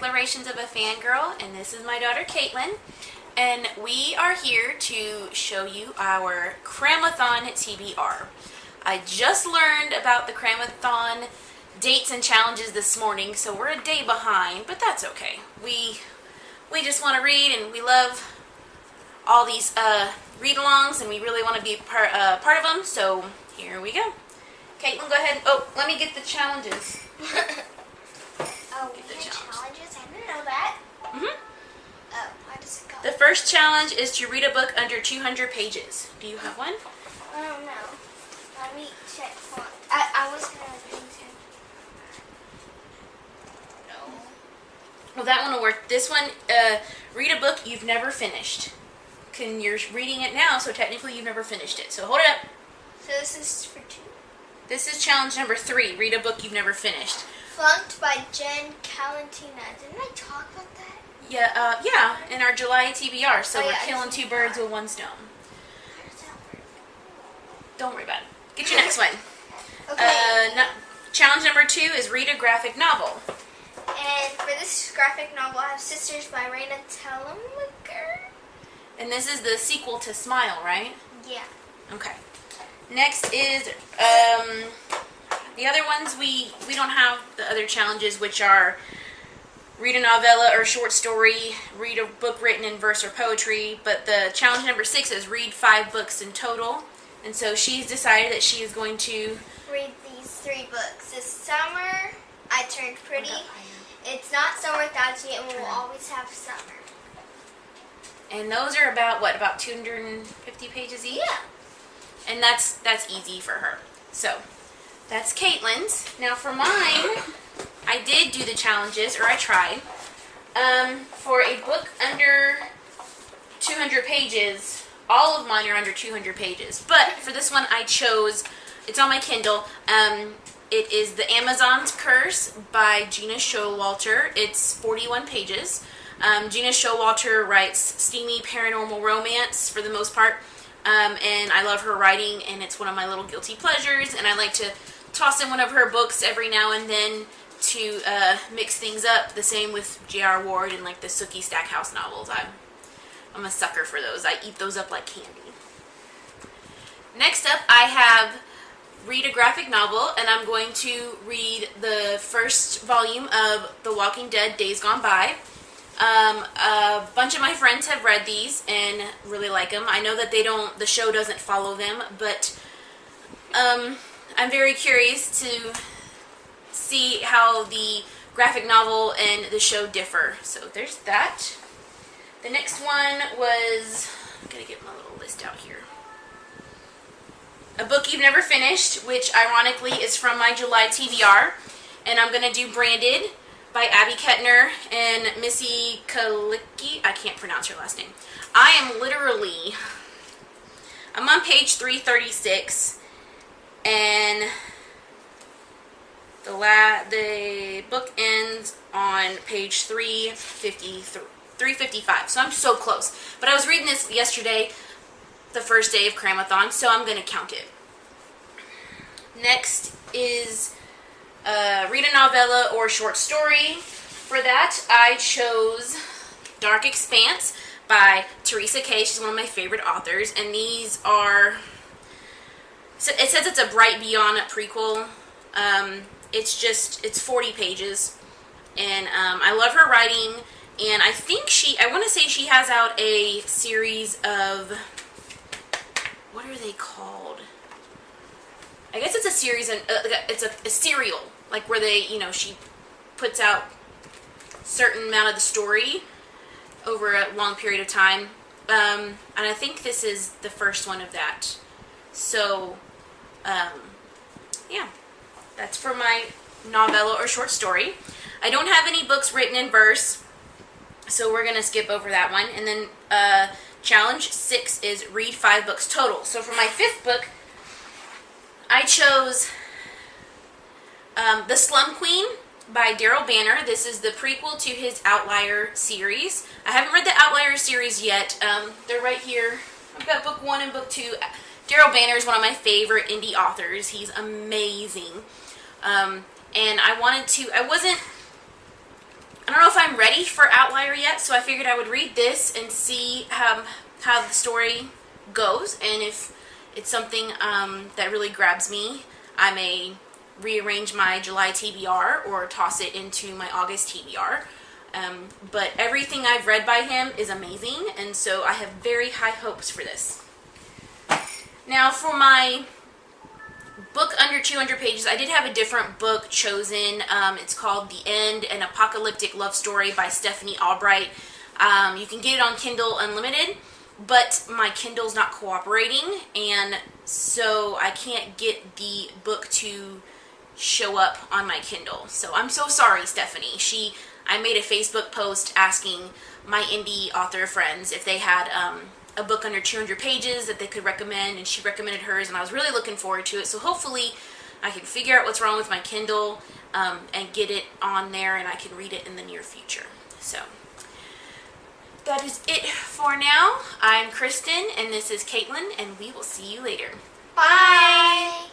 Declarations of a Fangirl, and this is my daughter Caitlin, and we are here to show you our Cramathon TBR. I just learned about the Cramathon dates and challenges this morning, so we're a day behind, but that's okay. We just want to read, and we love all these read-alongs, and we really want to be part of them, so here we go. Caitlin, go ahead. Oh, let me get the challenges. Oh, we have challenges? I didn't know that. Mm-hmm. Oh, how does it go? The first challenge is to read a book under 200 pages. Do you have one? I don't know. Let me check one. I was going to think so. No. Well, that one will work. This one, read a book you've never finished. You're reading it now, so technically you've never finished it. So hold it up. So this is for 2? This is challenge number 3. Read a book you've never finished. Flunked by Jen Calentina. Didn't I talk about that? Yeah, in our July TBR. So Oh, we're yeah, killing 2 birds with 1 stone. How does that work? Don't worry about it. Get your next one. Okay. Challenge number 2 is read a graphic novel. And for this graphic novel, I have Sisters by Raina Telemaker. And this is the sequel to Smile, right? Yeah. Okay. Next is the other ones. We don't have the other challenges, which are read a novella or short story, read a book written in verse or poetry. But the challenge number 6 is read 5 books in total. And so she's decided that she is going to read these 3 books. This summer, I Turned Pretty. It's Not Summer Without You, and We'll Always Have Summer. And those are about 250 pages each? Yeah. And that's easy for her. So that's Caitlin's. Now for mine, I did do the challenges, or I tried. For a book under 200 pages, all of mine are under 200 pages. But for this one, I chose, it's on my Kindle. It is The Amazon's Curse by Gina Showalter. It's 41 pages. Gina Showalter writes steamy paranormal romance for the most part. And I love her writing, and it's one of my little guilty pleasures, and I like to toss in one of her books every now and then to mix things up. The same with J.R. Ward and like the Sookie Stackhouse novels. I'm a sucker for those. I eat those up like candy. Next up, I have read a graphic novel, and I'm going to read the first volume of The Walking Dead Days Gone By. A bunch of my friends have read these and really like them. I know that the show doesn't follow them, but I'm very curious to see how the graphic novel and the show differ. So there's that. The next one was, I'm going to get my little list out here. A book you've never finished, which ironically is from my July TBR, and I'm going to do Branded by Abby Kettner and Missy Kalicki. I can't pronounce her last name. I'm on page 336, and the book ends on page 355, so I'm so close. But I was reading this yesterday, the first day of Cramathon, so I'm going to count it. Next is read a novella or short story. For that, I chose Dark Expanse by Teresa Kay. She's one of my favorite authors, and these are, it says it's a Bright Beyond prequel. It's 40 pages, and I love her writing, and I want to say she has out a series of, what are they called? I guess it's a series, and it's a serial, like where she puts out certain amount of the story over a long period of time, and I think this is the first one of that. So, yeah, that's for my novella or short story. I don't have any books written in verse, so we're going to skip over that one. And then challenge 6 is read 5 books total. So for my 5th book, I chose The Slum Queen by Daryl Banner. This is the prequel to his Outlier series. I haven't read the Outlier series yet. They're right here. I've got book 1 and book 2. Daryl Banner is one of my favorite indie authors. He's amazing. And I don't know if if I'm ready for Outlier yet, so I figured I would read this and see how the story goes, and if it's something that really grabs me, I may rearrange my July TBR or toss it into my August TBR. But everything I've read by him is amazing, and so I have very high hopes for this. Now, for my book under 200 pages, I did have a different book chosen. It's called The End, an Apocalyptic Love Story by Stephanie Albright. You can get it on Kindle Unlimited, but my Kindle's not cooperating, and so I can't get the book to show up on my Kindle. So I'm so sorry, Stephanie. I made a Facebook post asking my indie author friends if they had a book under 200 pages that they could recommend, and she recommended hers, and I was really looking forward to it. So hopefully I can figure out what's wrong with my Kindle and get it on there, and I can read it in the near future. So that is it for now. I'm Kristen, and this is Caitlin, and we will see you later. Bye.